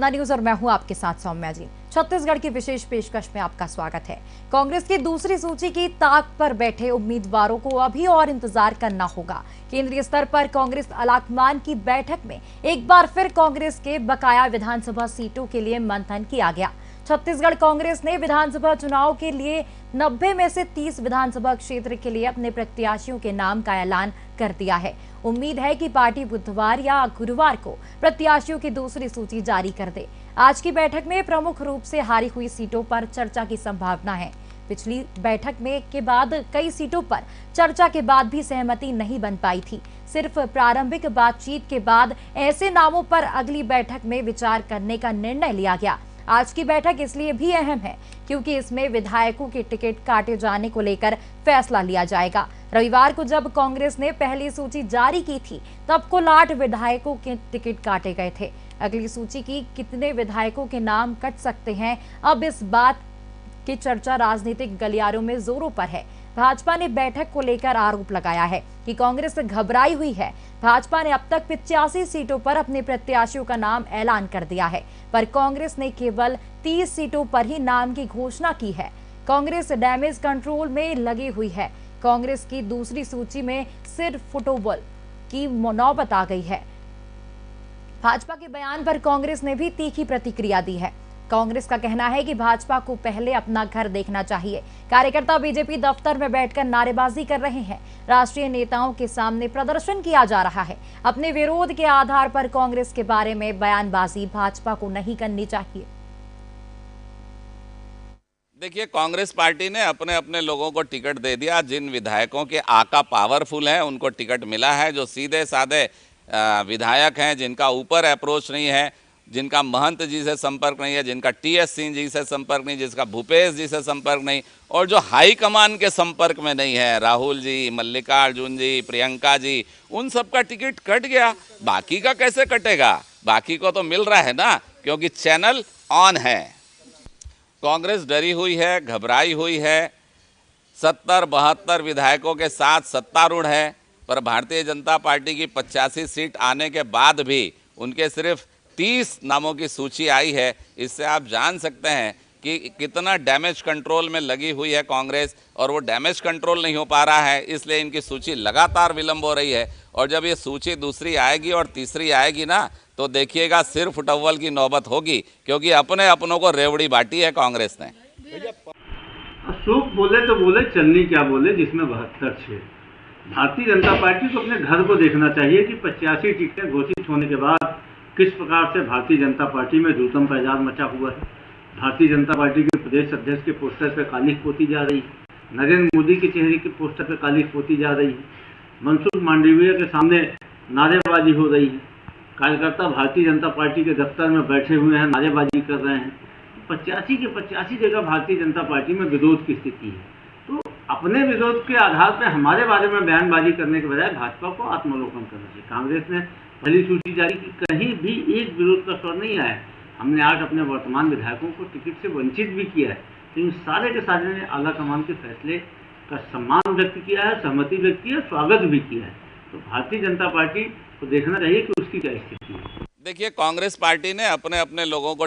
साधना news और मैं हूं आपके साथ सौम्या जी। छत्तीसगढ़ की विशेष पेशकश में आपका स्वागत है। कांग्रेस की दूसरी सूची की ताक पर बैठे उम्मीदवारों को अभी और इंतजार करना होगा। केंद्रीय स्तर पर कांग्रेस आलाकमान की बैठक में एक बार फिर कांग्रेस के बकाया विधानसभा सीटों के लिए मंथन किया गया। छत्तीसगढ़ कांग्रेस ने विधानसभा चुनाव के लिए 90 में से 30 विधानसभा क्षेत्र के लिए अपने प्रत्याशियों के नाम का ऐलान कर दिया है। उम्मीद है कि पार्टी बुधवार या गुरुवार को प्रत्याशियों की दूसरी सूची जारी कर दे। आज की बैठक में प्रमुख रूप से हारी हुई सीटों पर चर्चा की संभावना है। पिछली बैठक में के बाद कई सीटों पर चर्चा के बाद भी सहमति नहीं बन पाई थी। सिर्फ प्रारंभिक बातचीत के बाद ऐसे नामों पर अगली बैठक में विचार करने का निर्णय लिया गया। आज की बैठक इसलिए भी अहम है क्योंकि इसमें विधायकों के टिकट काटे जाने को लेकर फैसला लिया जाएगा। रविवार को जब कांग्रेस ने पहली सूची जारी की थी तब कुल 8 विधायकों के टिकट काटे गए थे। अगली सूची की कितने विधायकों के नाम कट सकते हैं, अब इस बात की चर्चा राजनीतिक गलियारों में जोरों पर है। भाजपा ने बैठक को लेकर आरोप लगाया है कि कांग्रेस घबराई हुई है। भाजपा ने अब तक 85 सीटों पर अपने प्रत्याशियों का नाम ऐलान कर दिया है, पर कांग्रेस ने केवल 30 सीटों पर ही नाम की घोषणा की है। कांग्रेस डैमेज कंट्रोल में लगी हुई है। कांग्रेस की दूसरी सूची में सिर्फ फुटबॉल की नौबत आ गई है। भाजपा के बयान पर कांग्रेस ने भी तीखी प्रतिक्रिया दी है। कांग्रेस का कहना है कि भाजपा को पहले अपना घर देखना चाहिए। कार्यकर्ता बीजेपी दफ्तर में बैठकर नारेबाजी कर रहे हैं। राष्ट्रीय नेताओं के सामने प्रदर्शन किया जा रहा है। अपने विरोध के आधार पर कांग्रेस के बारे में बयानबाजी भाजपा को नहीं करनी चाहिए। देखिए, कांग्रेस पार्टी ने अपने अपने लोगों को टिकट दे दिया। जिन विधायकों के आका पावरफुल हैं उनको टिकट मिला है। जो सीधे साधे विधायक हैं, जिनका ऊपर अप्रोच नहीं है, जिनका महंत जी से संपर्क नहीं है, जिनका टीएस सिंह जी से संपर्क नहीं, जिसका भूपेश जी से संपर्क नहीं, और जो हाईकमान के संपर्क में नहीं है, राहुल जी, मल्लिकार्जुन जी, प्रियंका जी, उन सबका टिकट कट गया। बाकी का कैसे कटेगा? बाकी को तो मिल रहा है ना, क्योंकि चैनल ऑन है। कांग्रेस डरी हुई है, घबराई हुई है। 70-72 विधायकों के साथ सत्तारूढ़ है, पर भारतीय जनता पार्टी की 85 सीट आने के बाद भी उनके सिर्फ 30 नामों की सूची आई है। इससे आप जान सकते हैं कि कितना डैमेज कंट्रोल में लगी हुई है कांग्रेस, और वो डैमेज कंट्रोल नहीं हो पा रहा है, इसलिए इनकी सूची लगातार विलंब हो रही है। और जब ये सूची दूसरी आएगी और तीसरी आएगी ना, तो देखिएगा सिर्फ फुटबॉल की नौबत होगी, क्योंकि अपने अपनों को रेवड़ी बांटी है कांग्रेस ने। अशोक बोले तो बोले, चलनी क्या बोले, जिसमें 72 भारतीय जनता पार्टी को अपने घर को देखना चाहिए कि 85 टिकटें घोषित होने के बाद किस प्रकार से भारतीय जनता पार्टी में धूतम पैजार मचा हुआ है। भारतीय जनता पार्टी के प्रदेश अध्यक्ष के पोस्टर पर कालिख पोती जा रही है, नरेंद्र मोदी के चेहरे के पोस्टर पर कालिख पोती जा रही है, मनसुख मांडविया के सामने नारेबाजी हो रही है, कार्यकर्ता भारतीय जनता पार्टी के दफ्तर में बैठे हुए हैं, नारेबाजी कर रहे हैं। 85 के 85 जगह भारतीय जनता पार्टी में विरोध की स्थिति है। तो अपने विरोध के आधार पर हमारे बारे में बयानबाजी करने के बजाय भाजपा को आत्मावलोकन करना चाहिए। कांग्रेस ने पहली सूची जारी की, कहीं भी एक विरोध का स्वर नहीं आया। हमने आज अपने वर्तमान विधायकों को टिकट से वंचित भी किया है, लेकिन सारे के सारे ने आलाकमान के फैसले का सम्मान व्यक्त किया है, सहमति व्यक्त की है, स्वागत भी किया है। तो भारतीय जनता पार्टी को देखना चाहिए कि उसकी क्या स्थिति है। देखिए, कांग्रेस पार्टी ने अपने अपने लोगों को